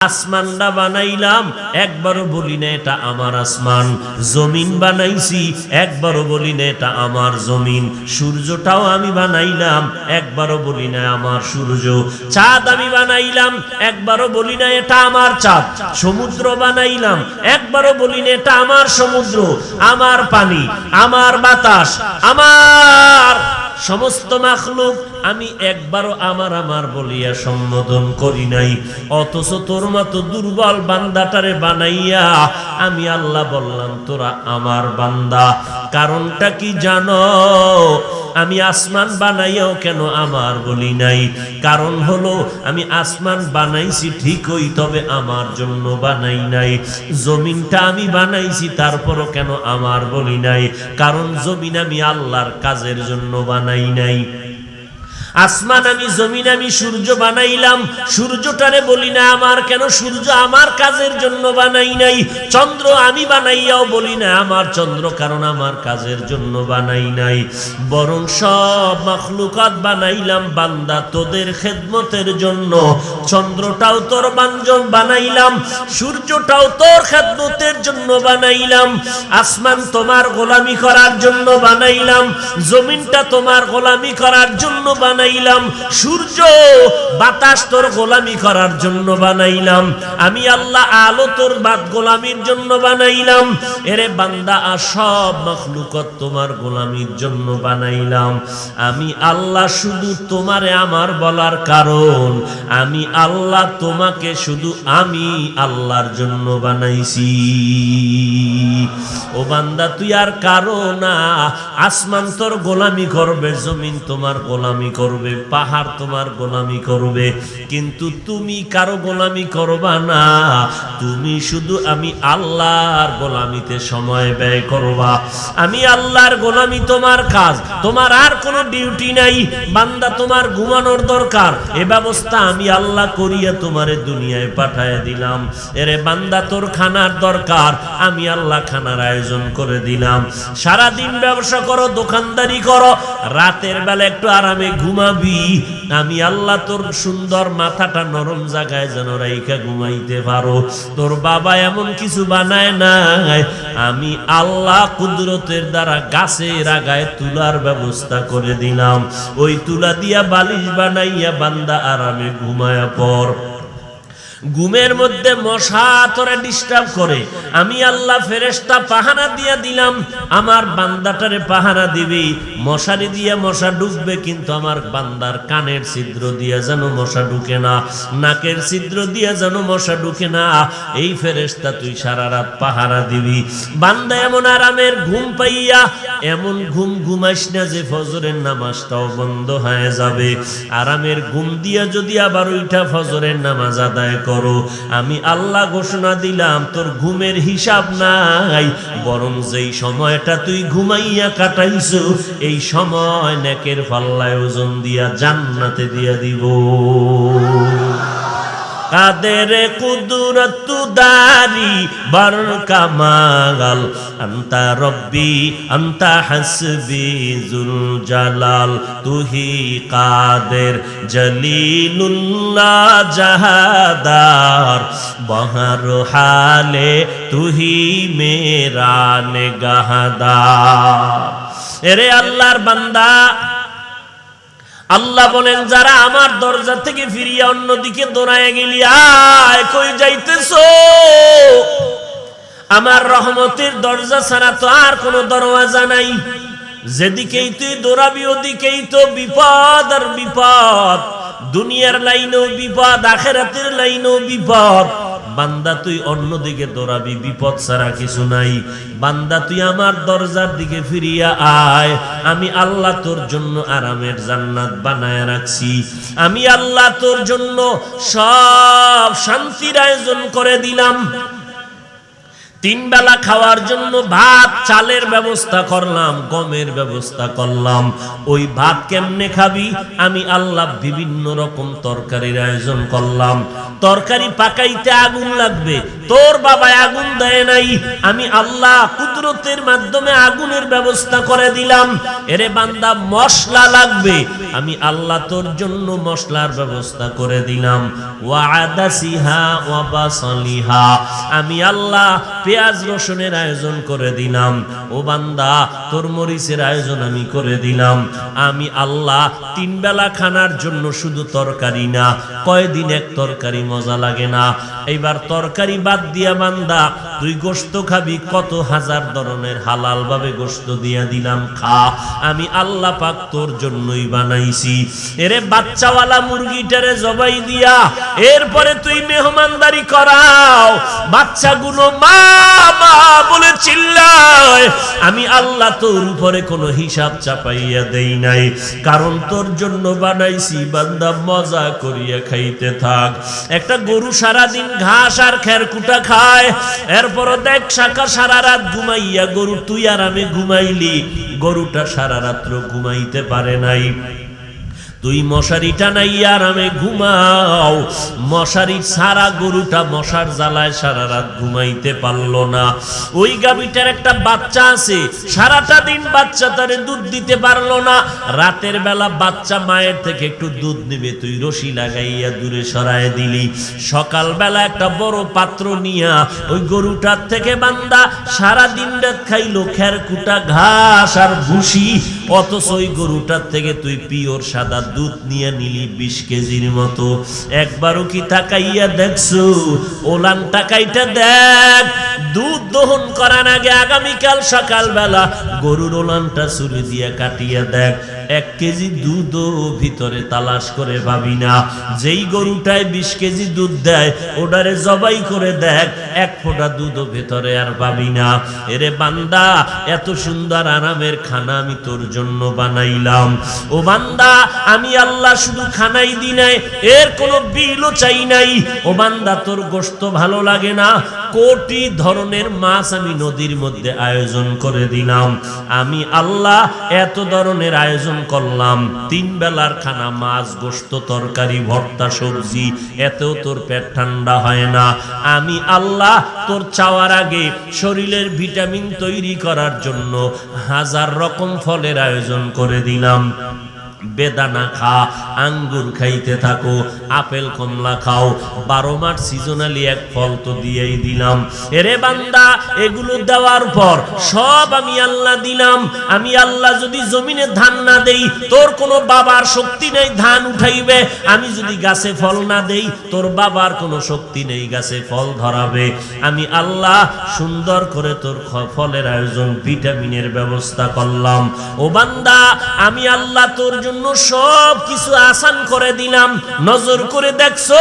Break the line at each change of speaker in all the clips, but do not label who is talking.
আসমানটা বানাইলাম, একবারও বলি না এটা আমার আসমান। জমিন বানাইছি, একবারও বলি না এটা আমার জমিন। সূর্যটাও আমি বানাইলাম, একবারও বলি না আমার সূর্য। চাঁদ আমি বানাইলাম, একবারও বলি না এটা আমার চাঁদ। সমুদ্র বানাইলাম, একবারও বলি না এটা আমার সমুদ্র। আমার পানি, আমার বাতাস, আমার সমস্ত মাখলুক আমি একবারও আমার আমার বলিয়া সম্বোধন করি নাই। অথচ তোর মতো দুর্বল বান্দাটারে বানাইয়া আমি আল্লাহ বললাম তোরা আমার বান্দা। কারণটা কি জানো? আমি আসমান বানাইয়াও কেন আমার বলি নাই? কারণ হলো আমি আসমান বানাইছি ঠিকই, তবে আমার জন্য বানাই নাই। জমিনটা আমি বানাইছি, তারপরও কেন আমার বলি নাই? কারণ জমিন আমি আল্লাহর কাজের জন্য বানাই নাই। আসমান আমি, জমিন আমি, সূর্য বানাইলাম, সূর্যটারে বলি না আমার, কেন? সূর্য আমার কাজের জন্য বানাই নাই। চন্দ্র আমি বানাইয়াও বলি না আমার চন্দ্র, কারণ আমার কাজের জন্য বানাই নাই। বরং সব মাখলুকাত বানাইলাম বান্দা তোদের খেদমতের জন্য। চন্দ্রটাও তোর বাঞ্জন বানাইলাম, সূর্যটাও তোর খেদমতের জন্য বানাইলাম। আসমান তোমার গোলামি করার জন্য বানাইলাম, জমিনটা তোমার গোলামি করার জন্য বানাইলাম, সূর্য বাতাস তোর গোলামি করার জন্য বানাইলাম। আমি আল্লাহ আলো তোর বাদ গোলামির জন্য বানাইলাম। এরে বান্দা, সব মাখলুকাত তোমার গোলামির জন্য বানাইলাম। আমি আল্লাহ শুধু তোমারে আমার বলার কারণ, আমি আল্লাহ তোমাকে শুধু আমি আল্লাহর জন্য বানাইছি। ও বান্দা, তুই আর কারো না। আসমান তোর গোলামি করবে, জমিন তোমার গোলামি করবে, পাহাড় তোমার গোলামি করবে, কিন্তু তুমি কারো গোলামি করবা না। তুমি শুধু আমি আল্লাহর গোলামিতে সময় ব্যয় করবা। আমি আল্লাহর গোলামি তোমার কাজ, তোমার আর কোনো ডিউটি নাই। বান্দা, তোমার ঘুমানোর দরকার, এ ব্যবস্থা আমি আল্লাহ করিয়া তোমারে দুনিয়ায় পাঠায় দিলাম। এরে বান্দা, তোর খানার দরকার, আমি আল্লাহ খানার আয়োজন করে দিলাম। সারাদিন ব্যবসা করো, দোকানদারি করো, রাতের বেলা একটু আরামে ঘুমাবি। আমি আল্লাহ তোর সুন্দর মাথাটা নরম জায়গায় যেন রাইখা ঘুমাইতে পারো। তোর বাবা এমন কিছু বানায় নাই, আমি আল্লাহ কুদরতের দ্বারা গাছের আগায় তুলার ব্যবস্থা করে দিলাম। ওই তুলা দিয়া বালিশ বানাইয়া বান্দা আরামে ঘুমায়া পড়। ঘুমের মধ্যে মশা তোরে ডিস্টার্ব করে, আমি আল্লাহ ফেরেশতা পাহারা দিয়া দিলাম। আমার বান্দাটারে পাহারা দিবি, মশারি দিয়া মশা ঢুকবে, কিন্তু আমার বান্দার কানের ছিদ্র দিয়া যেন মশা ঢুকে না, নাকের ছিদ্র দিয়া যেন মশা ঢুকে না। এই ফেরেশতা তুই সারা রাত পাহারা দিবি। বান্দা এমন আরামের ঘুম পাইয়া এমন ঘুম ঘুমাইস না যে ফজরের নামাজটাও বন্ধ হয়ে যাবে। আরামের ঘুম দিয়া যদি আবার উঠা ফজরের নামাজ আদায় করো, আমি আল্লাহ ঘোষণা দিলাম তোর ঘুমের হিসাব নাই। বরং যেই সময়টা তুই ঘুমাইয়া কাটাইছো, এই সময় নেকের পাল্লায় ওজন দিয়া জান্নাতে দিয়া দিব। কাদের কুদরত দারি বার কামাল, আন্তা রব্বি আন্তা হাসবি জুল জালাল, তুহি কাদের জলিলুল্লাহ জাহাদার, বহর হালে তুহি মেরা নেগাহদার। এরে আল্লাহর বান্দা, আল্লাহ বলেন যারা আমার দরজা থেকে ফিরিয়া অন্যদিকে দৌড়ায় গেলি, আয় কই যাইতেছো? আমার রহমতের দরজা ছাড়া তো আর কোনো দরওয়াজা নাই। যেদিকেই তুই দৌড়াবি ওদিকেই তো বিপদ আর বিপদ। দুনিয়ার লাইনেও বিপদ, আখিরাতের লাইনেও বিপদ। বান্দা, তুই অন্যদিকে দৌড়াবি, বিপদ ছাড়া কিছু নাই। বান্দা, তুই আমার দরজার দিকে ফিরিয়া আয়। আমি আল্লাহ তোর জন্য আরামের জান্নাত বানায় রাখছি। আমি আল্লাহ তোর জন্য সব শান্তির আয়োজন করে দিলাম। 3 বেলা খাওয়ার জন্য ভাত চালের ব্যবস্থা করলাম, গমের ব্যবস্থা করলাম। ওই ভাত কেমনে খাবি? আমি আল্লাহ বিভিন্ন রকম তরকারির আয়োজন করলাম। তরকারি পাকাইতে আগুন লাগবে, তোর বাবা আগুন দেয় নাই, আমি আল্লাহ কুদরতের মাধ্যমে আগুনের ব্যবস্থা করে দিলাম। এরে বান্দা মশলা লাগবে, আমি আল্লাহ তোর জন্য মশলার ব্যবস্থা করে দিলাম। ওয়া আদাসিহা ওয়া বাসালিহা, আমি আল্লাহ পেঁয়াজ রসুনের আয়োজন করে দিলাম। ও বান্দা তোর মরিচের আয়োজন আমি করে দিলাম। আমি আল্লাহ তিন বেলা খানার জন্য শুধু তরকারি না, কয়দিন এক তরকারি মজা লাগে না। এইবার তরকারি বাদ দিয়া বান্দা তুই গোশত খাবি, কত হাজার ধরনের হালাল ভাবে গোশত দিয়া দিলাম, খা। আমি আল্লাহ পাক তোর জন্যই বানাইছি। এরে বাচ্চাওয়ালা মুরগিটারে জবাই দিয়া এরপরে তুই মেহমানদারি করাও, বাচ্চাগুলো মা মা বলে চিল্লায়, আমি আল্লাহ তোর উপরে কোনো হিসাব চাপাইয়া দেই নাই, কারণ তোর জন্য বানাইছি বান্দা মজা করিয়া খাইতে থাক। একটা গরু সারাদিন ঘাস আর খেরকুটা খায়, এরপরও দেখ সারা রাত ঘুমাইয়া গরু তুই আর আমি ঘুমাইলি, গরুটা সারা রাত্র ঘুমাইতে পারে নাই। তুই মশারি টানাইয়া আরামে ঘুমাও, মশারি সারা গরুটা মশার জ্বালায় সারা রাত ঘুমাইতে পারলো না। ওই গাভীটার একটা বাচ্চা আছে, সারাটা দিন বাচ্চা তারে দুধ দিতে পারলো না। রাতের বেলা বাচ্চা মায়ের থেকে একটু দুধ নিবে, তুই রশি লাগাইয়া দূরে সরায় দিলি। সকাল বেলা একটা বড় পাত্র নিয়া ওই গরুটার থেকে বান্দা সারা দিন রাত খাইলো খেরকুটা ঘাস আর ভুসি, অথচ ওই গরুটার থেকে তুই পিওর সাদা দুধ নিয়ে নিলি 20 কেজির মতো। একবারও কি তাকাইয়া দেখছো? ওলান টাকাইটা দেখ, দুধ দহন করার আগে আগামীকাল সকালবেলা গরুর ওলানটা ছুরি দিয়ে কাটিয়া দেখ, 1 কেজি দুধও ভিতরে তালাশ করে পাবি না। যেই গরুটায় 20 কেজি দুধ দেয় ওটারে জবাই করে দেখ, 1 ফোঁটা দুধও ভেতরে আর পাবি না। এরে বান্দা এত সুন্দর আরামের খানা আমি তোর জন্য বানাইলাম। ও বান্দা আমি আল্লাহ শুধু খানাই দি নাই, এর কোনো বিলও চাই নাই। ও বান্দা তোর গোশত ভালো লাগে না, কোটি ধরনের মাছ আমি নদীর মধ্যে আয়োজন করে দিলাম। আমি আল্লাহ এত ধরনের আয়োজন করলাম, 3 বেলার খানা মাছ গোশত তরকারি ভর্তা সবজি, এতেও তোর পেট ঠান্ডা হয় না। আমি আল্লাহ তোর চাওয়ার আগে শরীরের ভিটামিন তৈরি করার জন্য 1000 রকম ফলের আয়োজন করে দিলাম। বেদানা খা, আঙ্গুর খাইতে থাকো, আপেল কমলা খাও, 12 মাস সিজনালি এক ফল তো দিয়েই দিলাম। এরে বান্দা এগুলো দেওয়ার পর সব আমি আল্লাহ দিলাম। আমি আল্লাহ যদি জমিনে ধান না দেই, তোর কোনো বাবার শক্তি নেই ধান উঠাইবে। আমি যদি গাছে ফল না দেই, তোর বাবার কোনো শক্তি নেই গাছে ফল ধরাবে। আমি আল্লাহ সুন্দর করে তোর ফলের আয়োজন, ভিটামিনের ব্যবস্থা করলাম। ও বান্দা আমি আল্লাহ তোর জন্য সব কিছু আসান করে দিলাম। নজর করে দেখছো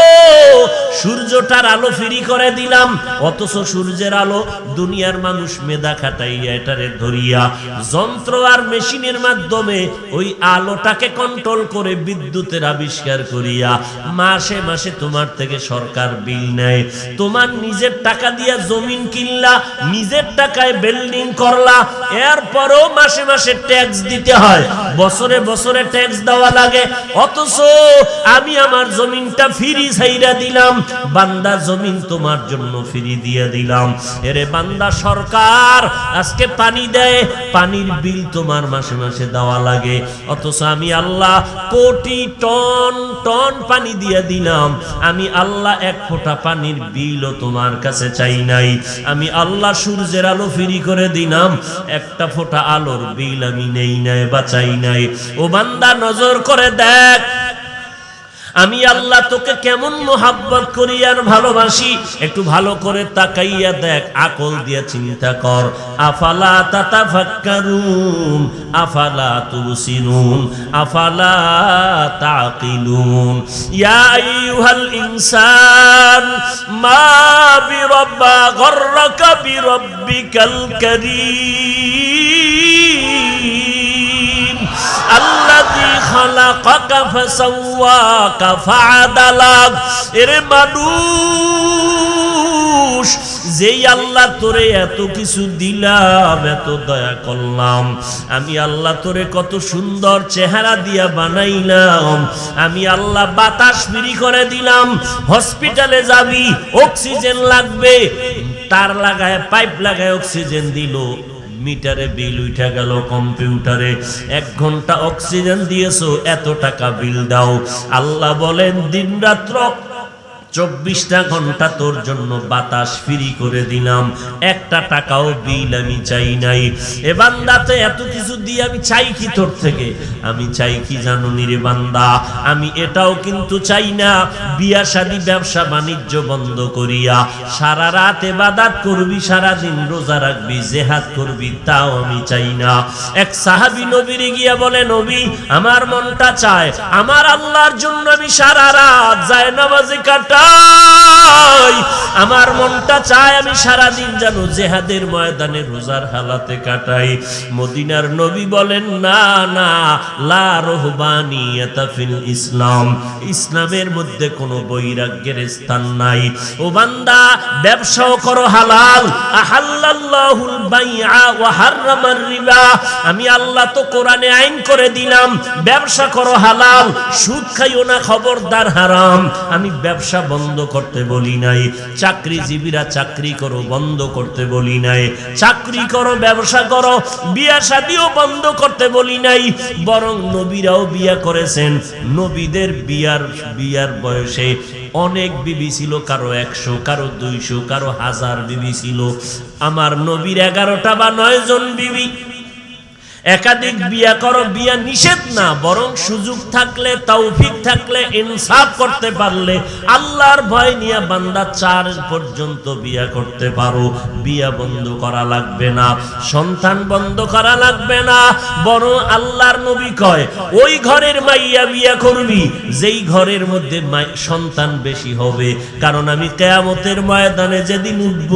সূর্যটার আলো ফ্রি করে দিলাম, অথচ সূর্যের আলো দুনিয়ার মানুষ মেধা খাটাইয়া এটারে ধরিয়া যন্ত্র আর মেশিনের মাধ্যমে ওই আলোটাকে কন্ট্রোল করে বিদ্যুতের আবিষ্কার করিয়া মাসে মাসে তোমার থেকে সরকার বিল নেয়। তোমার নিজের টাকা দিয়া জমিন কিনলা, নিজের টাকায় বিল্ডিং করলা, এরপরও মাসে মাসে ট্যাক্স দিতে হয়, বছরে বছরে ট্যাক্স দেওয়া লাগে। অথচ আমি আমার জমিনটা ফ্রি ছাইরা দিলাম। বান্দা জমিন তোমার জন্য ফ্রি দিয়ে দিলাম। এরে বান্দা সরকার আজকে পানি দেয়, পানির বিল তোমার মাসে মাসে দেওয়া লাগে, অথচ আমি আল্লাহ কোটি টন টন পানি দিয়ে দিলাম। আমি আল্লাহ 1 ফোঁটা পানির বিলও তোমার কাছে চাই নাই। আমি আল্লাহ সূর্যের আলো ফ্রি করে দিলাম, 1টা ফোঁটা আলোর বিল আমি নেই নাই বা চাই নাই। ও বান্দা নজর করে দেখ আমি আল্লাহ তোকে কেমন মোহাব্বত করি আর ভালোবাসি। একটু ভালো করে তাকাইয়া দেখ, আকল দিয়ে চিন্তা কর। আফালা তাতাফাক্কারুন আফালা তুবসিরুন আফালা তাকিলুন। ইয়া আইয়ুহাল ইনসান মা বিরাব্বা গররাকা বিরাব্বিকাল কারীম আল্লাযী খালাকাকা ফাসাওয়াকা ফাআদালাক। এরে মানুষ যেই আল্লাহ তোরে এত কিছু দিলাম, এত দয়া করলাম, আমি আল্লাহ তোরে কত সুন্দর চেহারা দিয়া বানাইলাম, আমি আল্লাহ বাতাস ফ্রি করে দিলাম, হসপিটালে যাবি অক্সিজেন লাগবে, তার লাগায় পাইপ লাগায় অক্সিজেন দিল, মিটারে বিল উঠা গেল কম্পিউটারে, 1 ঘন্টা অক্সিজেন দিয়েছো এত টাকা বিল দাও। আল্লাহ বলেন দিন রাত্র 24টা ঘন্টা তোর জন্য বাতাস ফ্রি করে দিলাম, 1টা টাকাও বিল আমি চাই নাই। এ বান্দাতে এত কিছু দিয়ে আমি চাই কি তোর থেকে? আমি চাই কি জানো নি রে বান্দা? আমি এটাও কিন্তু চাই না বিয়া শাদী ব্যবসা বাণিজ্য বন্ধ করিয়া সারা রাত ইবাদত করবি, সারা দিন রোজা রাখবি, জিহাদ করবি, তাও আমি চাই না। এক সাহাবী নবীর গিয়া বলে, নবী আমার মনটা চায় আমার আল্লাহর জন্য আমি সারা রাত যায় নামাজে কাটাই, আমার মনটা চায় আমি সারা দিন যেন জিহাদের ময়দানে রোজার হালাতে কাটাই। মদিনার নবী বলেন, না না, লা রহবানিয়াতা ফিল ইসলাম, ইসলামের মধ্যে কোনো বৈরাগ্যের স্থান নাই। ও বান্দা ব্যবসাও করো হালাল, আহাল্লাল্লাহুল বাইআ ওয়া হাররামার রিবা, আমি আল্লাহ তো কোরআনে আইন করে দিলাম ব্যবসা করো হালাল, সুদ খাইও না খবরদার হারাম। আমি ব্যবসা বন্ধ করতে বলি নাই, চাকরিজীবীরা চাকরি করো বন্ধ করতে বলি নাই, চাকরি করো ব্যবসা করো, বিয়া শাদীও বন্ধ করতে বলি নাই। বরং নবীরাও বিয়া করেছেন, নবীদের বিয়ার বয়সে অনেক বিবি ছিল, কারো 100, কারো 200, কারো 1000 বিবি ছিল। আমার নবীর 11টা বা 9 জন বিবি। একাধিক বিয়া করো, বিয়া নিষেধ না, বরং সুযোগ থাকলে, তৌফিক থাকলে, ইনসাফ করতে পারলে, আল্লাহর ভয় নিয়ে বান্দা 4 পর্যন্ত বিয়া করতে পারো। বিয়া বন্ধ করা লাগবে না, সন্তান বন্ধ করা লাগবে না, বরং আল্লাহর নবী কয় ওই ঘরের মাইয়া বিয়া করবি যেই ঘরের মধ্যে সন্তান বেশি হবে, কারণ আমি কিয়ামতের ময়দানে যেদিন উঠব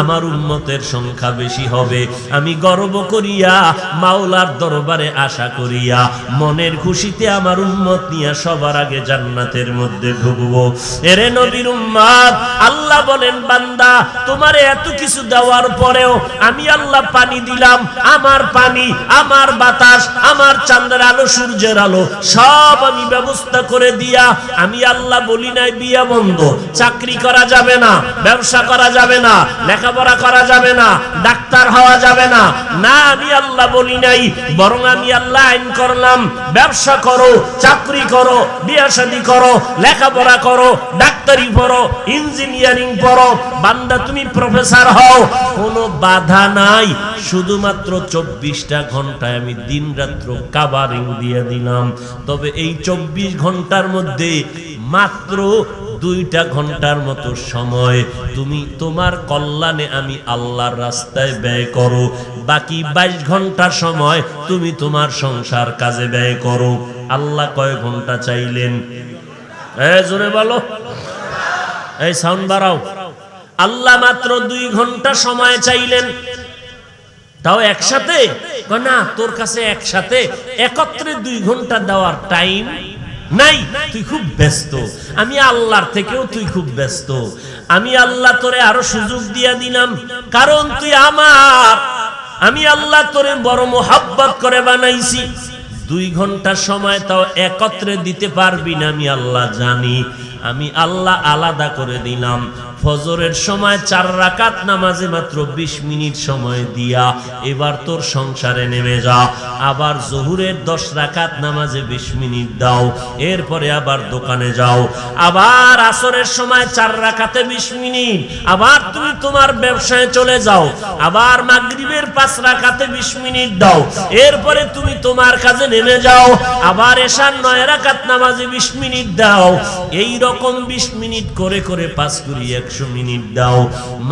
আমার উম্মতের সংখ্যা বেশি হবে। আমি গর্ব করিয়া মাওলার দরবারে আশা করিয়া মনের খুশিতে আমার উম্মত নিয়ে সবার আগে জান্নাতের মধ্যে ঢুকবো। এরে নবীর উম্মত, আল্লাহ বলেন বান্দা তোমারে এত কিছু দেওয়ার পরেও আমি আল্লাহ পানি দিলাম, আমার পানি, আমার বাতাস, আমার চাঁদের আলো, সূর্যের আলো সব আমি ব্যবস্থা করে দিয়া আমি আল্লাহ বলি নাই বিয়া বন্ধ, চাকরি করা যাবে না, ব্যবসা করা যাবে না, লেখাপড়া করা যাবে না, ডাক্তার হওয়া যাবে না, না আমি আল্লাহ বলি নাই, বরং আমি আল্লাহ আইন করলাম ব্যবসা করো, চাকরি করো, বিয়া শাদী করো, লেখাপড়া করো, ডাক্তারি পড়ো, ইঞ্জিনিয়ারিং পড়ো, বান্দা তুমি প্রফেসর হও, কোনো বাধা নাই। শুধুমাত্র 24টা ঘন্টায় আমি দিন রাত্র কাভারিং দিয়ে দিলাম। তবে এই 24 ঘন্টার মধ্যে মাত্র 2টা ঘন্টার মতো সময় তুমি তোমার কল্যাণে আমি আল্লাহর রাস্তায় ব্যয় করো, বাকি 22 ঘন্টা সময় তুমি তোমার সংসার কাজে ব্যয় করো। আল্লাহ কয় ঘন্টা চাইলেন? জোরে বলো, এই সাউন্ড বাড়াও। আল্লাহ মাত্র 2 ঘন্টা সময় চাইলেন, তাও একসাথে না, তোর কাছে একসাথে একত্রে 2 ঘন্টা দেওয়ার টাইম নাই, তুই খুব ব্যস্ত, আমি আল্লাহর থেকেও তুই খুব ব্যস্ত। আমি আল্লাহ তোরে আরো সুযোগ দিয়া দিলাম, কারণ তুই আমার, আমি আল্লাহ তোরে বড় মোহাব্বত করে বানাইছি। 2 ঘন্টা সময় তাও একত্রে দিতে পারবি না, আমি আল্লাহ জানি। আমি আল্লাহ আলাদা করে দিলাম। ফজরের সময় 4 রাকাত নামাজে মাত্র 20 মিনিট সময় দিয়া এবার তোর সংসারে নেমে যা। আবার জোহরের 10 রাকাত নামাজে 20 মিনিট দাও, এরপরে আবার দোকানে যাও। আবার আসরের সময় 4 রাকাতে 20 মিনিট, আবার তুমি তোমার ব্যবসায় চলে যাও। আবার মাগরিবের 5 রাকাতে 20 মিনিট দাও, এরপরে তুমি তোমার কাজে নেমে যাও। আবার এশার 9 রাকাত নামাজে 20 মিনিট দাও। এই রকম 20 মিনিট করে করে 5 করি 100 মিনিট দাও।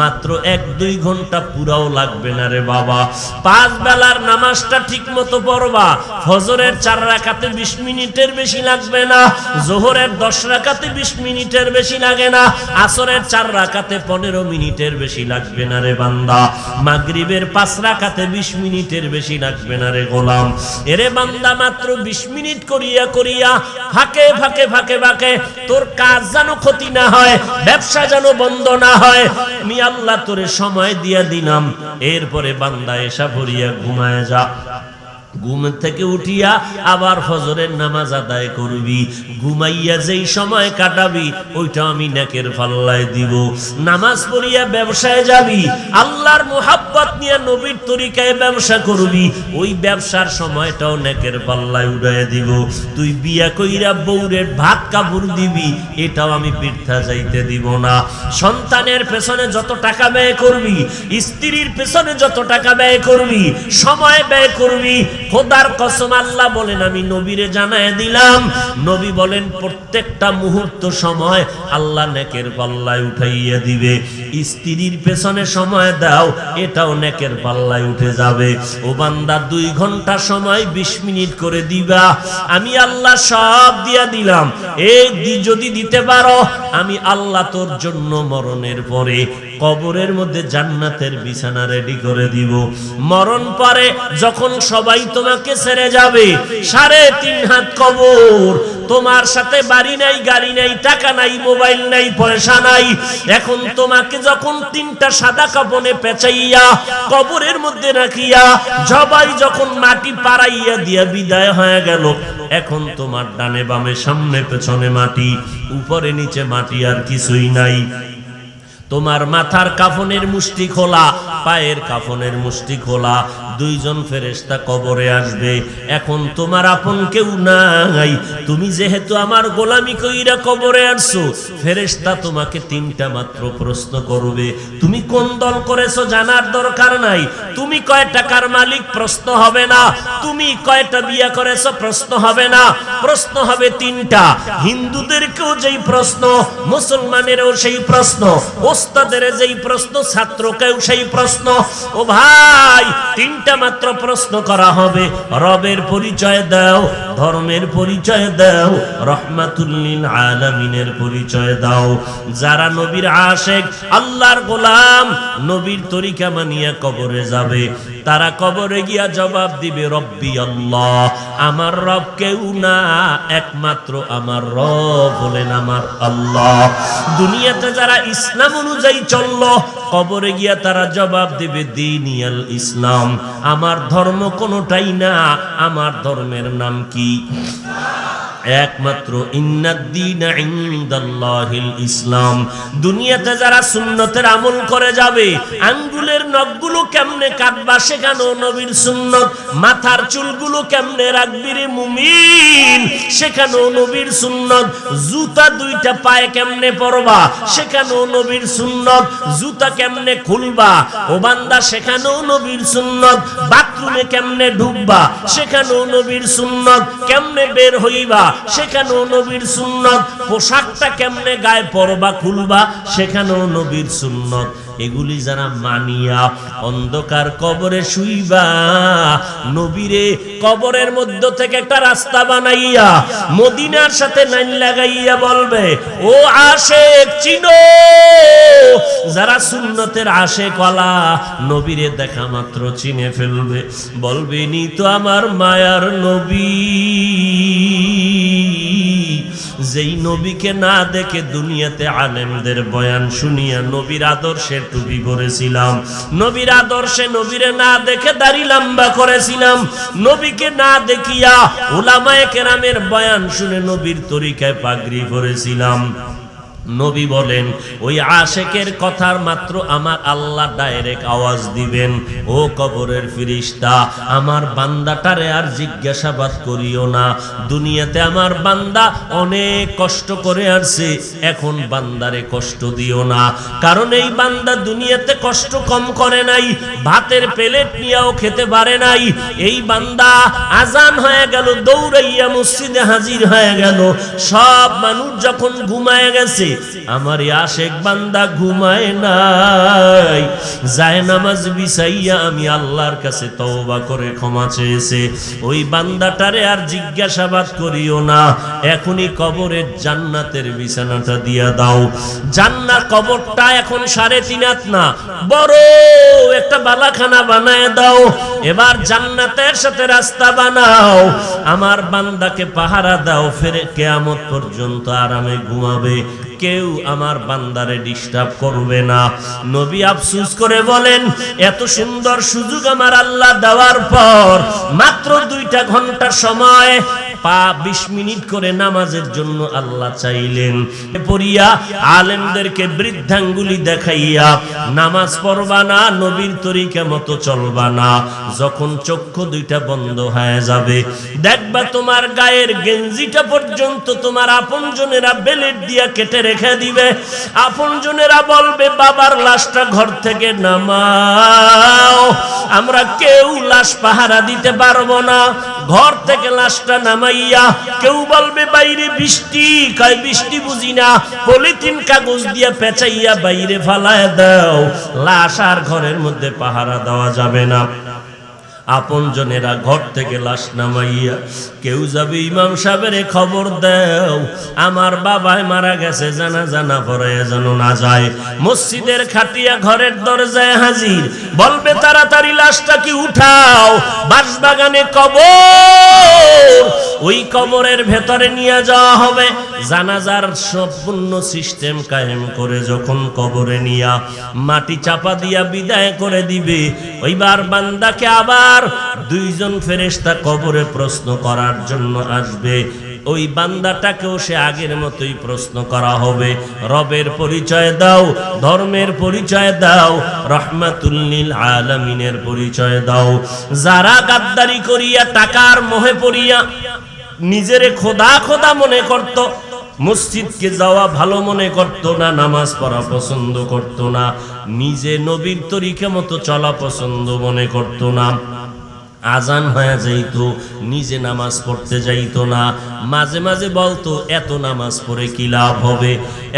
মাত্র 1-2 ঘন্টা পুরাও লাগবে না রে বাবা। 5 বেলার নামাজটা ঠিক মতো পড়বা। ফজরের 4 রাকাতে 20 মিনিটের বেশি লাগবে না, জোহরের 10 রাকাতে 20 মিনিটের বেশি লাগে না, আসরের 4 রাকাতে 15 মিনিটের বেশি লাগবে না রে বান্দা, মাগরিবের 5 রাকাতে 20 মিনিটের বেশি লাগবে না রে গোলাম। এরে বান্দা মাত্র 20 মিনিট করিয়া করিয়া ফাঁকে ফাঁকে ফাঁকে ফাঁকে তোর কাজ যেন ক্ষতি না হয়, ব্যবসা যেন বন্ধ না হয়, আমি আল্লাহ তোরে সময় দিয়া দিলাম। এরপরে বান্দা এসা পড়িয়া ঘুমায় যা। ঘুম থেকে উঠিয়া আবার ফজরের নামাজ আদায় করবি, ঘুমাইয়া যেই সময় কাটাবি ওইটা আমি নেকের পাল্লায় দিব। নামাজ পড়িয়া ব্যবসায় যাবি, আল্লাহর মুহাব্বত নিয়ে নবীর তরিকায় ব্যবসা করবি, ওই ব্যবসার সময়টাও নেকের পাল্লায় উড়াইয়া দিব। তুই বিয়া কইরা বউরে ভাত কাপড় দিবি, এটাও আমি বৃথা যাইতে দিব না। সন্তানের পেছনে যত টাকা ব্যয় করবি, স্ত্রীর পেছনে যত টাকা ব্যয় করবি, সময় ব্যয় করবি, খোদার কসম আল্লাহ বলেন আমি নবীরে জানায় দিলাম, নবী বলেন প্রত্যেকটা মুহূর্ত সময় আল্লাহ নেকের পাল্লায় উঠাইয়া দিবে। স্ত্রীর পেছনে সময় দাও, এটাও নেকের পাল্লায় উঠে যাবে। ও বান্দা 2 ঘন্টা সময় 20 মিনিট করে দিবা, আমি আল্লাহ সব দিয়া দিলাম। এই যদি দিতে পারো, আমি আল্লাহ তোর জন্য মরণের পরে কবরের মধ্যে জান্নাতের বিছানা রেডি করে দিব। মরণ পরে যখন সবাই তোমাকে ছেড়ে যাবে, 3.5 হাত কবর, তোমার সাথে বাড়ি নাই, গাড়ি নাই, টাকা নাই, মোবাইল নাই, পয়সা নাই। এখন তোমাকে যখন 3টা সাদা কাপনে পেঁচাইয়া কবরের মধ্যে রাখিয়া সবাই যখন মাটি পাড়াইয়া দিয়া বিদায় হয়ে গেল, এখন তোমার ডানে বামে সামনে পেছনে মাটি, উপরে নিচে মাটি, আর কিছুই নাই। তোমার মাথার কাফনের মুষ্টি খোলা, পায়ের কাফনের মুষ্টি খোলা, 2 জন ফেরেশতা কবরে আসবে। এখন তোমার আপন কেউ নাই, তুমি যেহেতু আমার গোলামি কইরা কবরে আসছো, ফেরেশতা তোমাকে 3টা মাত্র প্রশ্ন করবে। তুমি কোন দল করেছো জানার দরকার নাই, তুমি কয় টাকার মালিক প্রশ্ন হবে না, তুমি কয়টা বিয়ে করেছো প্রশ্ন হবে না, প্রশ্ন হবে 3টা। হিন্দুদেরকেও যেই প্রশ্ন, মুসলমানেরও সেই প্রশ্ন, ওস্তাদের যেই প্রশ্ন, ছাত্রকেও সেই প্রশ্ন। ও ভাই, 3টা মাত্র প্রশ্ন করা হবে। রবের পরিচয় দাও, ধর্মের পরিচয় দাও, রহমাতুল লিল আলামিনের পরিচয় দাও। যারা নবীর আশিক, আল্লাহর গোলাম, নবীর তরিকা মানিয়া কবরে যাবে, তারা কবরে গিয়া জবাব দিবে রব্বি আল্লাহ, আমার রব কেউ না, একমাত্র আমার রব হলেন আমার আল্লাহ। দুনিয়াতে যারা ইসলাম অনুযায়ী চললো, কবরে গিয়া তারা জবাব দিবে দীনিয়াল ইসলাম, আমার ধর্ম কোনটাই না, আমার ধর্মের নাম কি? একমাত্র ইন্নাদ-দীনা ইনদাল্লাহিল ইসলাম। দুনিয়াতে যারা সুন্নতের আমল করে যাবে, আঙ্গুলের নখগুলো কেমনে কাটবা শেখানো নবীর সুন্নত, মাথার চুলগুলো কেমনে রাখবি রে মুমিন শেখানো নবীর সুন্নত, জুতা 2টা পায়ে কেমনে পরবা শেখানো নবীর সুন্নত, জুতা কেমনে খুলবা ও বান্দা শেখানো নবীর সুন্নত, বাথরুমে কেমনে ঢুকবা শেখানো নবীর সুন্নত, কেমনে বের হইবা শেখানো নবীর সুন্নত, পোশাকটা কেমনে গায়ে পরবা খুলবা শেখানো নবীর সুন্নত। এগুলি যারা মানিয়া অন্ধকার কবরে শুইবা, নবীরে কবরের মধ্য থেকে একটা রাস্তা বানাইয়া মদিনার সাথে লাইন লাগাইয়া বলবে, ও আশেক চিনো। যারা সুন্নতের আশেক ওয়ালা, নবীরে দেখা মাত্র চিনে ফেলবে, বলবে নি তো আমার মায়ার নবী। যেই নবীকে না দেখে দুনিয়াতে আলেমদের বয়ান শুনিয়া নবীর আদর্শের টুপি পরেছিলাম, নবীর আদর্শে নবীরে না দেখে দাড়ি লম্বা করেছিলাম, নবীকে না দেখিয়া উলামায়ে কেরামের বয়ান শুনে নবীর তরিকায় পাগড়ি পরেছিলাম। নবী বলেন ওই আশেকের কথার মাত্র আমার আল্লাহ ডাইরেক্ট আওয়াজ দিবেন, ও কবরের ফেরেশতা, আমার বান্দাটারে আর জিজ্ঞাসাবাদ করিও না। দুনিয়াতে আমার বান্দা অনেক কষ্ট করে আসছে, এখন বান্দারে কষ্ট দিও না, কারণ এই বান্দা দুনিয়াতে কষ্ট কম করে নাই, ভাতের প্লেট নিয়েও খেতে পারে নাই। এই বান্দা আজান হয়ে গেল, দৌড়াইয়া মসজিদে হাজির হয়ে গেল। সব মানুষ যখন ঘুমায় গেছে, আমার আশেক বান্দা ঘুমায় নাই, যায় নামাজ বিছাইয়া আমি আল্লাহর কাছে তওবা করে ক্ষমা চেয়েছে। ওই বান্দাটারে আর জিজ্ঞাসাবাদ করিও না, এখনই কবরের জান্নাতের বিছানাটা দিয়া দাও। জান্নাত কবরটা এখন 3.5 হাত না, বড় একটা বালাখানা বানায় দাও। এবার জান্নাতের সাথে রাস্তা বানাও, আমার বান্দাকে পাহারা দাও, ফেরে কিয়ামত পর্যন্ত আরামে ঘুমাবে, কেউ আমার বান্দারে ডিস্টার্ব করবে না। নবী আফসোস করে বলেন, এত সুন্দর সুযোগ আমার আল্লাহ দেওয়ার পর মাত্র 2টা ঘন্টা সময় 20 মিনিট করে নামাজের জন্য আল্লাহ চাইলেন। পড়িয়া আলেমদেরকে বৃদ্ধাঙ্গুলি দেখাইয়া নামাজ পড়বা না, নবীর তরিকা মতো চলবা না। যখন চক্ষু 2টা বন্ধ হয়ে যাবে, দেখবা তোমার গায়ের গেঞ্জিটা পর্যন্ত তোমার আপনজনেরা বেলেট দিয়া কেটে রেখে দিবে। আপনজনেরা বলবে, বাবার লাশটা ঘর থেকে নামাও, আমরা কেউ লাশ পাহারা দিতে পারবো না। ঘর থেকে লাশটা নামাইয়া কেউ বলবে বাইরে বৃষ্টি, কয় বৃষ্টি বুঝি না, পলিথিন কাগজ দিয়ে পেঁচাইয়া বাইরে ফালায় দাও, লাশ আর ঘরের মধ্যে পাহারা দেওয়া যাবে না। আপনজনেরা ঘর থেকে লাশ নামাইয়া কেউ যাবে, ইমাম সাহেবের খবর দাও, আমার বাবাই মারা গেছে, জানাজা না পড়াইয়া যেন না যায়। মসজিদের খাটিয়া ঘরের দরজায় হাজির, বলবে তাড়াতাড়ি লাশটা কি উঠাও, বাঁশবাগানে কবর, ওই কবরের ভেতরে নিয়ে যাওয়া হবে। জানাজার সম্পূর্ণ সিস্টেম কায়েম করে যখন কবরে নিয়া মাটি চাপা দিয়া বিদায় করে দিবে, ওইবার বান্দাকে আবার 2জন ফেরেশতা কবরে প্রশ্ন করার জন্য আসবে। ওই বান্দাটাকেও সে আগের মতোই প্রশ্ন করা হবে, রবের পরিচয় দাও, ধর্মের পরিচয় দাও, রহমাতুল লিল আলামিনের পরিচয় দাও। যারা গাদ্দারি করিয়া টাকার মোহে পড়িয়া নিজেরে খোদা খোদা মনে করত, মসজিদকে যাওয়া ভালো মনে করত না, নামাজ পড়া পছন্দ করত না, নিজে নবীর তরিকা মতো চলা পছন্দ মনে করত না, আজান হয়ে যাইতো নিজে নামাজ পড়তে যাইতো না, মাঝে মাঝে বলতো এত নামাজ পড়ে কি লাভ হবে,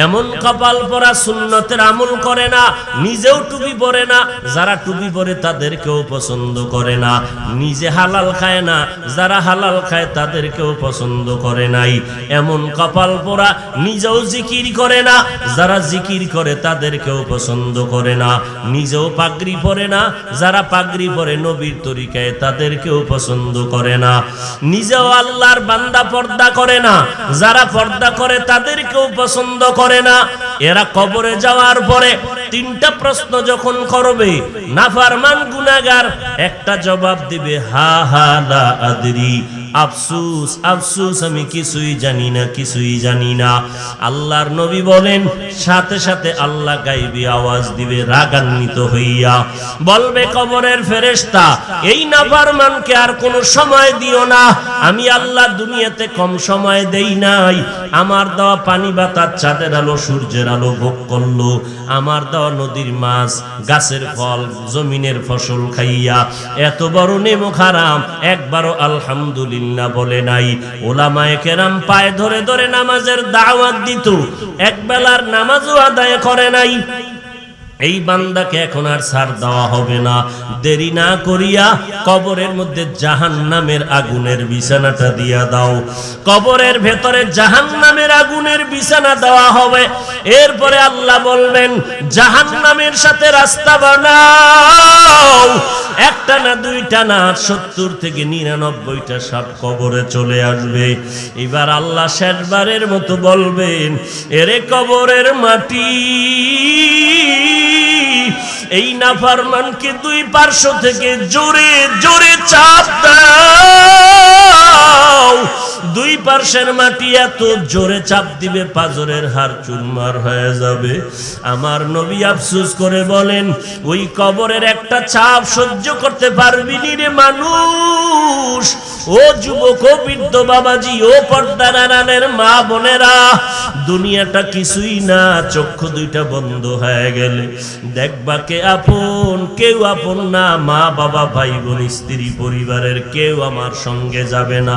এমন কপাল পরা সুন্নতের আমল করে না, নিজেও টুপি পরে না, যারা টুপি পরে তাদেরকেও পছন্দ করে না, নিজে হালাল খায় না, যারা হালাল খায় তাদেরকেও পছন্দ করে নাই, এমন কপাল পরা নিজেও জিকির করে না, যারা জিকির করে তাদেরকেও পছন্দ করে না, নিজেও পাগড়ি পরে না, যারা পাগড়ি পরে নবীর তরিকায় তাদেরকেও পছন্দ করে না, নিজেও আল্লাহর বান্দা পর্দা করে না, যারা পর্দা করে তাদেরকেও পছন্দ করে না। এরা কবরে যাওয়ার পরে 3টা প্রশ্ন যখন করবে, নাফরমান গুনাহগার একটা জবাব দিবে, হা হা লা আদরি, আফসোস আফসোস আমি কিছুই জানি না, কিছুই জানি না। আল্লাহর নবী বলেন, সাথে সাথে আল্লাহ গায়বী আওয়াজ দিবে রাগান্বিত হইয়া, বলবে কবরের ফেরেশতা, এই নাফরমানকে আর কোনো সময় দিও না, আমি আল্লাহ দুনিয়াতে কম সময় দেই নাই, আমার দেওয়া পানি বাতাস চাঁদের আলো সূর্যের আলো ভোগ করলো, আমার দেওয়া নদীর মাছ গাছের ফল জমিনের ফসল খাইয়া এত বড় নেমক হারাম, একবারও আলহামদুলিল্লাহ বলে নাই। ওলামায়ে কেরাম পায়ে ধরে ধরে নামাজের দাওয়াত দিত, একবেলার নামাজও আদায় করে নাই। এই বান্দাকে এখন আর ছাড় দেওয়া হবে না, দেরি না করিয়া কবরের মধ্যে জাহান্নামের আগুনের বিছানাটা দিয়া দাও। কবরের ভেতরে জাহান্নামের আগুনের বিছানা দেওয়া হবে। এরপরে আল্লাহ বলবেন, জাহান্নামের সাথে রাস্তা বানাও, একটা না দুইটা না 70 থেকে 99টা সাপ কবরে চলে আসবে। এবার আল্লাহ শেষবারের মতো বলবেন, এরে কবরের মাটি, এই নাফরমানকে 2 পার্শ্ব থেকে জোরে জোরে চাপ দাও। 2 পার্শ্বের মাটি এত জোরে চাপ দিবে পাজরের হাড় চুরমার হয়ে যাবে। আমার নবী আফসোস করে বলেন, ওই কবরের একটা চাপ সহ্য করতে পারবি নি রে মানুষ। ও যুবক, ও বৃদ্ধ বাবাজি, ও পর্দার আড়ালের মা বোনেরা, দুনিয়াটা কিছুই না, চক্ষু 2টা বন্ধ হয়ে গেলে দেখবা কে আপন, কেউ আপন না। মা বাবা ভাই বোন স্ত্রী পরিবারের কেউ আমার সঙ্গে যাবে না।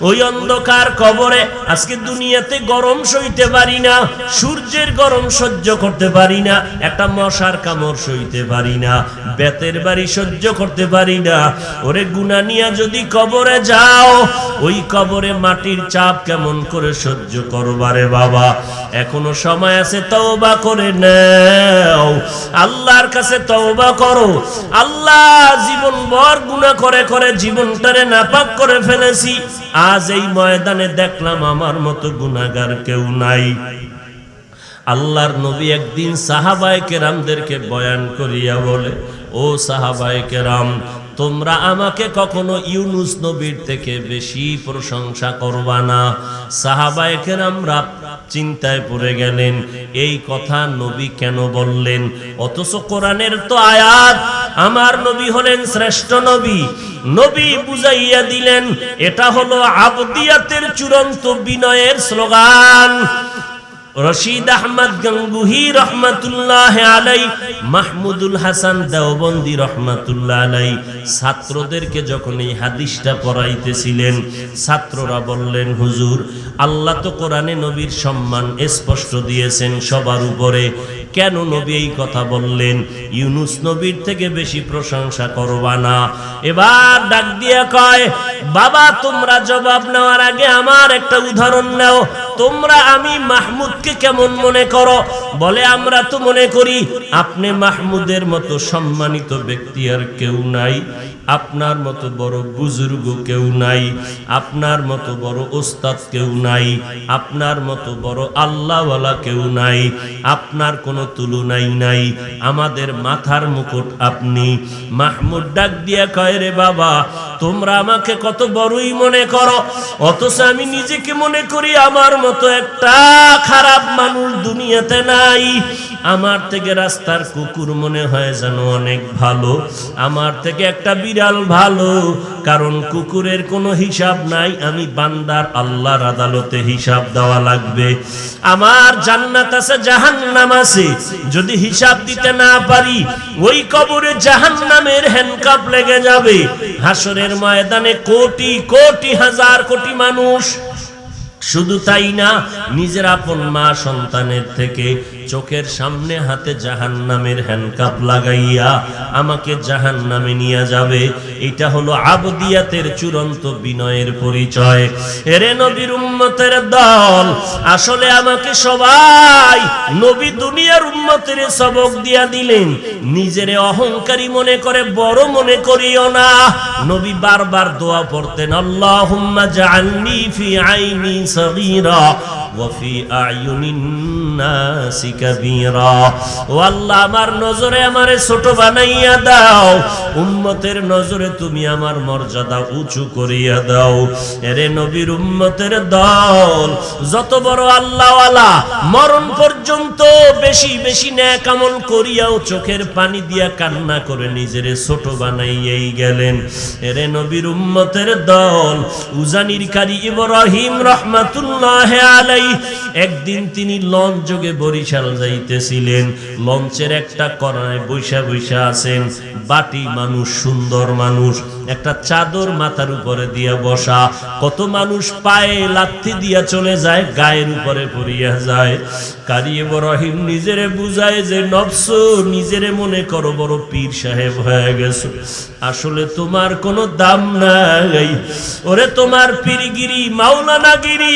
ওই অন্ধকার অন্ধকার কবরে। আজকে দুনিয়াতে গরম সইতে পারি না, সূর্যের গরম সহ্য করতে পারি না, একটা মশার কামড় সইতে পারি না, বেতের বাড়ি সহ্য করতে পারি না। ওরে গুনাহ নিয়া যদি কবরে যাও, ওই কবরে মাটির চাপ কেমন করে সহ্য করবারে বাবা। এখনো সময় আছে, তওবা করে নাও, আল্লাহর কাছে তওবা করো। আল্লাহ, জীবন ভর গুনাহ করে করে জীবনটারে নাপাক করে ফেলেছি, আজ এই ময়দানে দেখলাম আমার মতো গুনাহগার কেউ নাই। আল্লাহর নবী একদিন সাহাবায়ে কেরামদেরকে বয়ান করিয়া বলে, ও সাহাবায়ে কেরাম, তোমরা আমাকে কখনো ইউনুস নবীর থেকে বেশি প্রশংসা করবা না। সাহাবায়ে কেরামরা চিন্তায় পড়ে গেলেন, এই কথা নবী কেন বললেন? অথচ কোরআনের তো আয়াত, আমার নবী হলেন শ্রেষ্ঠ নবী। নবী বুঝাইয়া দিলেন, এটা হলো আবদিয়াতের চূড়ান্ত বিনয়ের স্লোগান। রশিদ আহমদ গঙ্গুহি রহমাতুল্লাহ আলাই, মাহমুদুল হাসান দেওবন্দি রহমাতুল্লাহ আলাই ছাত্রদেরকে যখন এই হাদিসটা পড়াইতেছিলেন, ছাত্ররা বললেন, হুজুর, আল্লাহ তো কোরআনে নবীর সম্মান স্পষ্ট দিয়েছেন সবার উপরে, কেন নবী এই কথা বললেন? ইউনুস নবীর থেকে বেশি প্রশংসা করবা না। এবার ডাক দিয়া কয়, বাবা, তোমরা জবাব নেওয়ার আগে আমার একটা উদাহরণ নাও। তোমরা আমি মাহমুদকে কেমন মনে করো? বলে, আমরা তো মনে করি আপনি মাহমুদের মতো সম্মানিত ব্যক্তি আর কেউ নাই, আপনার মতো বড় বুজুর্গ কেউ নাই, আপনার মতো বড় ওস্তাদ কেউ নাই, আপনার মতো বড় আল্লাহওয়ালা কেউ নাই, আপনার কোনো তুলনাই নাই, আমাদের মাথার মুকুট আপনি। মাহমুদ ডাক দিয়া কয়, রে বাবা, তোমরা আমাকে কত বড়ই মনে করো, অথচ আমি নিজেকে মনে করি আমার মতো একটা খারাপ মানুষ দুনিয়াতে নাই। আমার থেকে রাস্তার কুকুর মনে হয় যেন অনেক ভালো, আমার থেকে একটা বিড়াল ভালো, কারণ কুকুরের কোনো হিসাব নাই, আমি বান্দার আল্লাহর আদালতে হিসাব দেওয়া লাগবে। আমার জান্নাত আছে, জাহান্নাম আছে, যদি হিসাব দিতে না পারি ওই কবরে জাহান্নামের হ্যান্ডকাপ লেগে যাবে। হাসরের ময়দানে কোটি কোটি হাজার কোটি মানুষ, শুধু তাই না, নিজের আপন মা সন্তানের থেকে চোখের সামনে হাতে জাহান্নামের হ্যান্ডকাপ লাগাইয়া আমাকে জাহান্নামে নিয়ে যাবে। এটা হলো আবদিয়াতের চূড়ান্ত বিনয়ের পরিচয়। এরে নবীর উম্মতের দল, আসলে আমাকে সবাই নবী দুনিয়ার উম্মতের সবক দিয়া দিলেন। নিজেরে অহংকারী মনে করে বড় মনে করিও না। নবী বারবার দোয়া পড়তেন, আল্লাহুম্মা জাআলনি ফি আইনি সগীরা ওয়া ফি আয়ুনিন নাসি কাবীরা। ও আল্লাহ, আমার নজরে আমারে ছোট বানাইয়া দাও, উম্মতের নজরে তুমি আমার মর্যাদা উঁচু করিয়া দাও। এরে নবীর উম্মতের দল, যত বড় আল্লাহওয়ালা, মরণ পর্যন্ত বেশি বেশি নেক আমল করিয়াও চোখের পানি দিয়া কান্না করে নিজেরে ছোট বানাইয়াই গেলেন। এরে নবীর উম্মতের দল, উজানির কারি ইব্রাহিম রহমাতুল্লাহ আলাইহি একদিন তিনি লঞ্চ যোগে বরিশাল যাইতেছিলেন। লঞ্চের একটা কোণায় বৈশা বৈশা আছেন বাটি মানুষ, সুন্দর মানুষ, একটা চাদর মাথার উপরে দিয়া বসা। কত মানুষ পায়ে লাথি দিয়া চলে যায়, গায়ের উপরে পড়িয়া যায়। কারি ইব্রাহিম নিজেরে বুঝায় যে, নফস, নিজেরে মনে করো বড় পীর সাহেব হয়ে গেছো, আসলে তোমার কোনো দাম নাই। ওরে, তোমার পীরগিরি, মাওলানাগিরি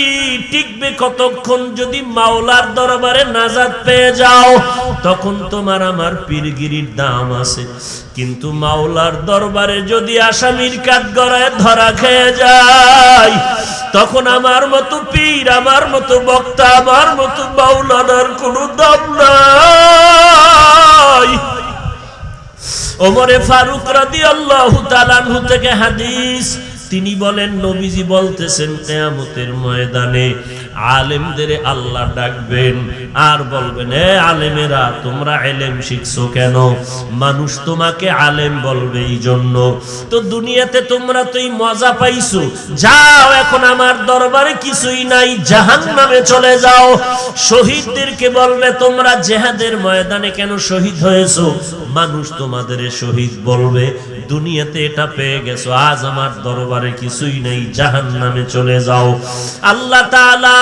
টিকবে কতক্ষণ? যদি মাওলার দরবারে নাজাত পেয়ে যাও, তখন তোমার আমার পীরগিরির দাম আছে। কিন্তু মাওলার দরবারে যদি আসামির কাঠগড়ায় ধরা খেয়ে যায়, তখন আমার মতো পীর, আমার মতো বক্তা, আমার মতো মাওলানার কোনো দাম নাই। ওমরে ফারুক রাদিয়াল্লাহু তাআলা আনহু থেকে হাদিস, তিনি বলেন, নবীজি বলতেছেন, কিয়ামতের ময়দানে আলেমদের আল্লাহ ডাকবেন আর বলবেন, এ আলেমেরা, তোমরা ইলম শিখছো কেন? মানুষ তোমাকে আলেম বলবে এই জন্য। তো দুনিয়াতে তোমরা তো এই মজা পাইছো, যাও এখন আমার দরবারে কিছুই নাই, জাহান্নামে চলে যাও। শহীদদেরকে বলবে, তোমরা জিহাদের ময়দানে কেন শহীদ হয়েছো? মানুষ তোমাদের শহীদ বলবে। দুনিয়াতে এটা পেয়ে গেছো, আজ আমার দরবারে কিছুই নেই, জাহান্নামে চলে যাও। আল্লাহ তাআলা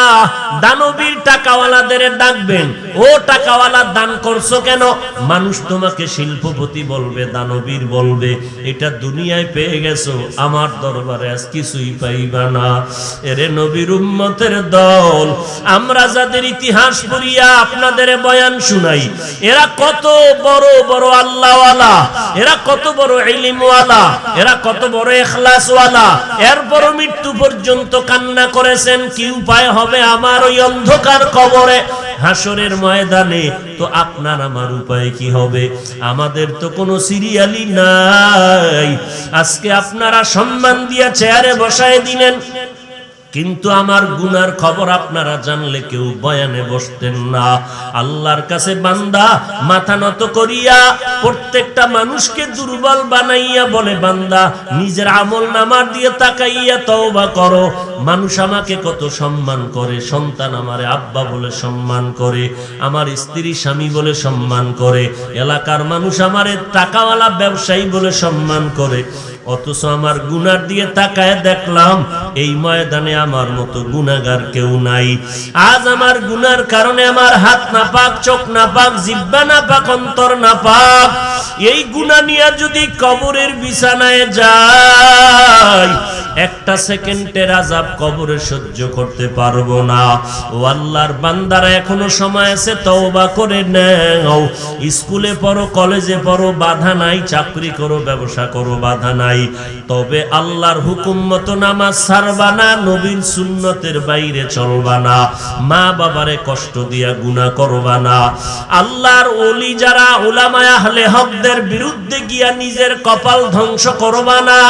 দানবীর টাকাওয়ালাদের ডাকবেন, ও টাকাওয়ালা দান করছো কেন? মানুষ তোমাকে শিল্পপতি বলবে, দানবীর বলবে, এটা দুনিয়ায় পেয়ে গেছো, আমার দরবারে আজ কিছুই পাইবা না। এরে নবীর উম্মতের দল, আমরা যাদের ইতিহাস পড়িয়া আপনাদের বয়ান শুনাই, এরা কত বড় বড় আল্লাহওয়ালা, এরা কত বড় ইলমওয়ালা, এরা কত বড় ইখলাসওয়ালা, এরপর মৃত্যু পর্যন্ত কান্না করেছেন, কি উপায় হবে আমার ওই অন্ধকার কবরে, হাসরের ময়দানে। তো আপনার আমার উপায় কি হবে? আমাদের তো কোনো সিরিয়ালই নাই। আজকে আপনারা সম্মান দিয়া চেয়ারে বসায় দিলেন, কিন্তু আমার গুনার খবর আপনারা জানলে কেউ বয়ানে বসতেন না। আল্লাহর কাছে বান্দা মাথা নত করিয়া প্রত্যেকটা মানুষকে দুর্বল বানাইয়া বলে, বান্দা নিজের আমল নামার দিয়ে তাকাইয়া তওবা করো। মানুষ আমাকে কত সম্মান করে, সন্তান আমারে আব্বা বলে সম্মান করে, আমার স্ত্রী স্বামী বলে সম্মান করে, এলাকার মানুষ আমারে টাকাওয়ালা ব্যবসায়ী বলে সম্মান করে, অথচ আমার গুনার দিয়ে তাকায় দেখলাম এই ময়দানে আমার মতো গুনাহগার কেউ নাই। আজ আমার গুনার কারণে আমার হাত না পাক, চোখ না পাক, জিহ্বা না পাক, অন্তর না পাক। এই গুনাহ নিয়ে যদি কবরের বিছানায় যাই, একটা সেকেন্ডের আযাব কবরে সহ্য করতে পারবো না। ও আল্লাহর বান্দারা, এখনো সময় আছে, তওবা করে নাও। স্কুলে পড়ো, কলেজে পড়ো, বাধা নাই, চাকরি করো, ব্যবসা করো, বাধা নাই, তবে আল্লাহর হুকুম মতো নামাজ ছাড়বা না, নবীর সুন্নতের বাইরে চলবা না, মা বাবারে কষ্ট দিয়া গুনাহ করবা না। আল্লাহর ওলি যারা উলামায়ে আহলে হকদের বিরুদ্ধে গিয়া নিজের কপাল ধ্বংস করবা না।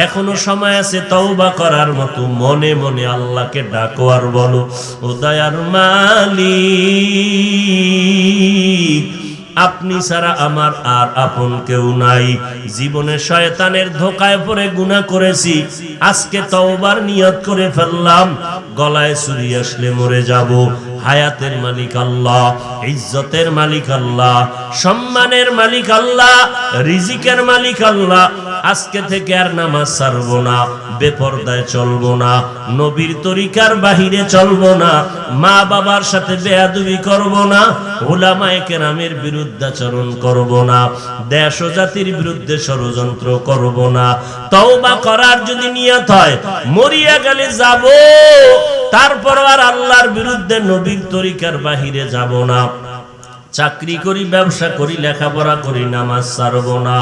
এখনো সময় আছে তওবা করার মতো। মনে মনে আল্লাহকে ডাকো আর বলো, ও দয়ার মালিক, আপনি ছাড়া আমার আর আপন কেউ নাই। জীবনে শয়তানের ধোকায় পড়ে গুনাহ করেছি, আজকে তওবার নিয়ত করে ফেললাম। গলায় ছুরি আসলে মরে যাব। হায়াতের মালিক আল্লাহ, ইজ্জতের মালিক আল্লাহ, সম্মানের মালিক আল্লাহ, রিজিকের মালিক আল্লাহ। আজকে থেকে আর নামাজ ছাড়বো না, বেপরদায় চলবো না, নবীর তরিকার বাহিরে চলবো না, মা বাবার সাথে বেয়াদবি করবো না, উলামায়ে কেরামের বিরুদ্ধাচরণ করবো না, দেশ ও জাতির বিরুদ্ধে ষড়যন্ত্র করবো না। তওবা করার যদি নিয়ত হয়, মরিয়া গেলে যাব, তারপর আর আল্লাহর বিরুদ্ধে নবীর তরিকার বাহিরে যাব না। চাকরি করি, ব্যবসা করি, লেখাপড়া করি, নামাজ ছাড়বো না।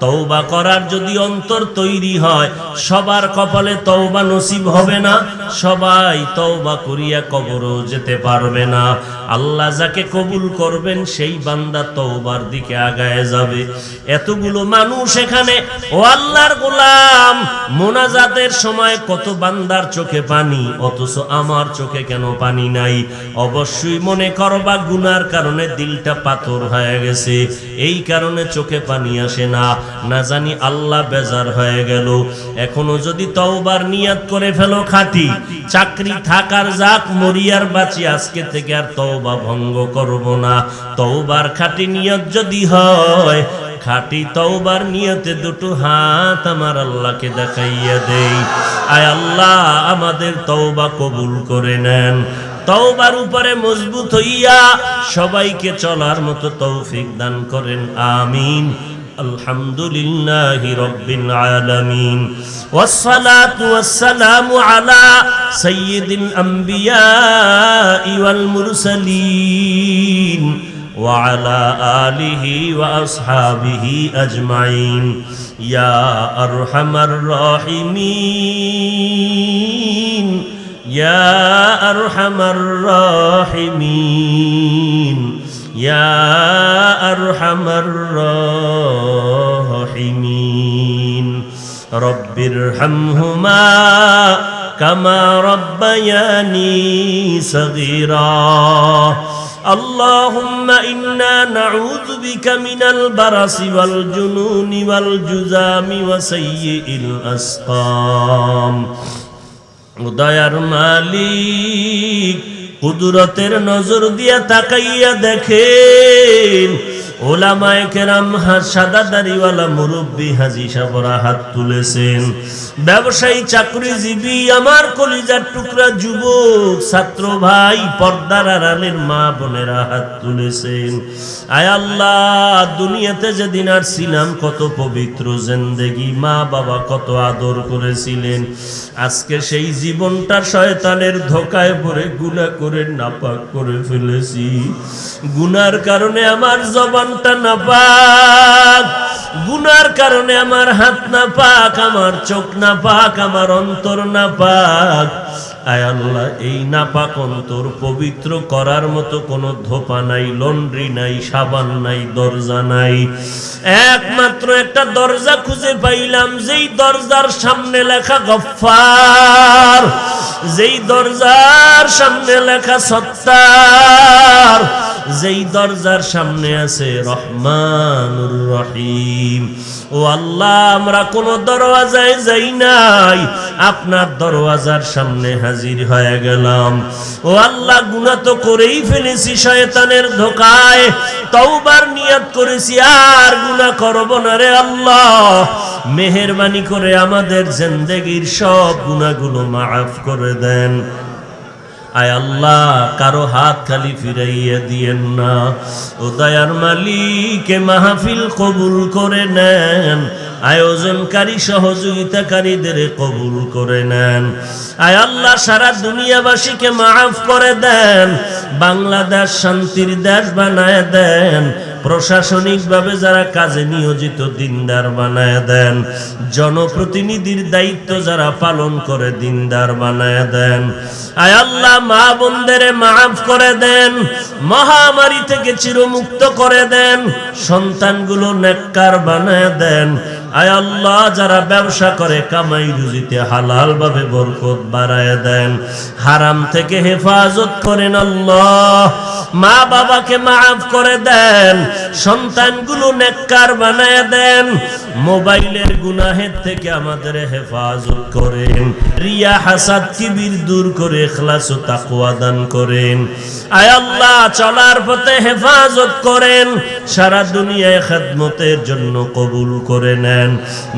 তওবা করার যদি অন্তর তৈরি হয়, সবার কপালে তওবা নসিব হবে না, সবাই তওবা করিয়া কবরও যেতে পারবে না। আল্লাহ যাকে কবুল করবেন সেই বান্দা তওবার দিকে আগায় যাবে। এতগুলো মানুষ এখানে, ও আল্লাহর গোলাম, মোনাজাতের সময় কত বান্দার চোখে পানি, অথচ আমার চোখে কেন পানি নাই? অবশ্যই মনে করবা গুনার কারণে দিলটা পাথর হয়ে গেছে, এই কারণে চোখে পানি আসে না। না জানি আল্লাহ বেজার হয়ে গেল। এখনো যদি তওবার নিয়ত করে ফেলো খাঁটি, চাকরি থাকার যাক, মরিয়ার বাঁচি, আজকে থেকে আর তওবা ভঙ্গ করব না। তওবার খাঁটি নিয়ত যদি হয়, খাঁটি তওবার নিয়তে দুটো হাত আমার আল্লাহকে দেখাইয়া দেই। আয় আল্লাহ, আমাদের তওবা কবুল করে নেন। তওবার উপরে মজবুত হইয়া সবাইকে চলার মতো তৌফিক দান করেন, আমিন। আলহামদুলিল্লাহি রাব্বিল আলামিন, ওয়াসসালাতু ওয়াসসালামু আলা সাইয়্যিদিল আম্বিয়া ওয়াল মুরসালিন ওয়া আলা আলিহি ওয়া আসহাবিহি আজমাইন। ইয়া আরহামার রাহিমিন, ইয়া আরহামার রাহিমিন, ইয়া আরহামার রাহিমিন। রব্বিরহামহুমা কামা রব্বায়ানি সগীরা। আল্লাহুম্মা ইন্না নাউযু বিকা মিনাল বারাসি ওয়াল জুনুনি ওয়াল জুযামি ওয়া সাইয়্যিল আসকাম। দয়ার মালিক, কুদরতের নজর দিয়া তাকাইয়া দেখেন ওলামায়ে কেরাম, সাদা দাড়িওয়ালা মুরব্বী হাজী সাহেবরা হাত তুলেছেন, ব্যবসায়ী চাকরিজীবী আমার কলিজার টুকরা যুবক ছাত্র ভাই, পর্দার আড়ালের মা বোনেরা হাত তুলেছেন। আয় আল্লাহ, দুনিয়াতে যেদিন আসছিলাম কত পবিত্র জিন্দেগি, মা বাবা কত আদর করেছিলেন, আজকে সেই জীবনটা শয়তানের ধোকায় পড়ে গুনাহ করে নাপাক করে ফেলেছি। গুনার কারণে আমার জবানটা নাপাক, গুনার কারণে আমার হাত নাপাক, আমার চোখ নাপাক, আমার অন্তর নাপাক। আয় আল্লাহ, এই নাপাক অন্তর পবিত্র করার মতো কোনো ধোপা নাই, লন্ড্রি নাই, সাবান নাই, দরজা নাই। একমাত্র একটা দরজা খুঁজে পাইলাম, যেই দরজার সামনে লেখা গফফার, যেই দরজার সামনে লেখা সত্তার, যেই দরজার সামনে আছে রহমানুর রহিম। ও আল্লাহ, আমরা কোন দরওয়াজায় যাই নাই, আপনার দরওয়াজার সামনে হাজির হয়ে গেলাম। ও আল্লাহ, গুনাহ তো করেই ফেলেছি শয়তানের ধোকায়, তওবার নিয়ত করেছি আর গুনাহ করব না রে আল্লাহ। মেহেরবানি করে আমাদের জিন্দেগীর সব গুনাহগুলো মাফ করে দেন। আয় আল্লাহ, কারো হাত খালি ফিরাইয়া দিয়েন না। ও দয়ার মালিক, মাহফিল কবুল করে নেন, আয়োজনকারী সহযোগিতাকারীদের কবুল করে নেন। আয় আল্লাহ, সারা দুনিয়াবাসীকে মাফ করে দেন, বাংলাদেশ শান্তির দেশ বানায় দেন, প্রশাসনিকভাবে যারা কাজে নিয়োজিত দিনদার বানায় দেন, জনপ্রতিনিধির দায়িত্ব যারা পালন করে দিনদার বানায় দেন। আয় আল্লাহ, মা বোনদের মাফ করে দেন, মহামারী থেকে চিরমুক্ত করে দেন, সন্তানগুলো নেককার বানায় দেন। আয় আল্লাহ, যারা ব্যবসা করে কামাই রুজিতে হালাল ভাবে বরকত বাড়ায় দেন, হারাম থেকে হেফাজত করেন আল্লাহ। মা বাবাকে মাফ করে দেন, সন্তানগুলো নেককার বানায় দেন, মোবাইলের গুনাহের থেকে আমাদের হেফাজত করেন, রিয়া হাসাদ কিবির দূর করে ইখলাস ও তাকওয়া দান করেন। আয় আল্লাহ, চলার পথে হেফাজত করেন, সারা দুনিয়ায় খেদমতের জন্য কবুল করে নেন,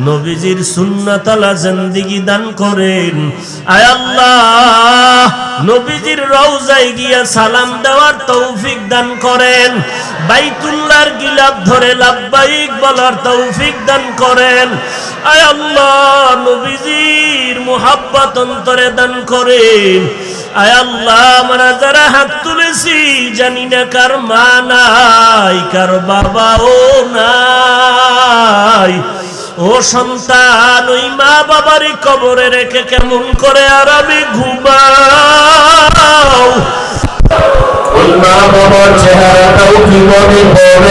নবীজির সুন্নাতালা জিন্দেগি দান করেন। আয় আল্লাহ, নবীজির রওজায় গিয়া সালাম দেওয়ার তৌফিক দান করেন, বাইতুল্লাহর গিলাফ ধরে লাব্বাইক বলার তৌফিক দান করেন। আয় আল্লাহ, নবীজির মুহাব্বত অন্তরে দান করেন। আয় আল্লাহ, আমরা যারা হাত তুলেছি জানি না কার মা নাই, কার বাবাও নাই। ও সন্তান, ওই মা বাবারই কবরে রেখে কেমন করে আরামে ঘুমাও। ওই মা বাবার চেহারাটাও কি মনে পড়ে?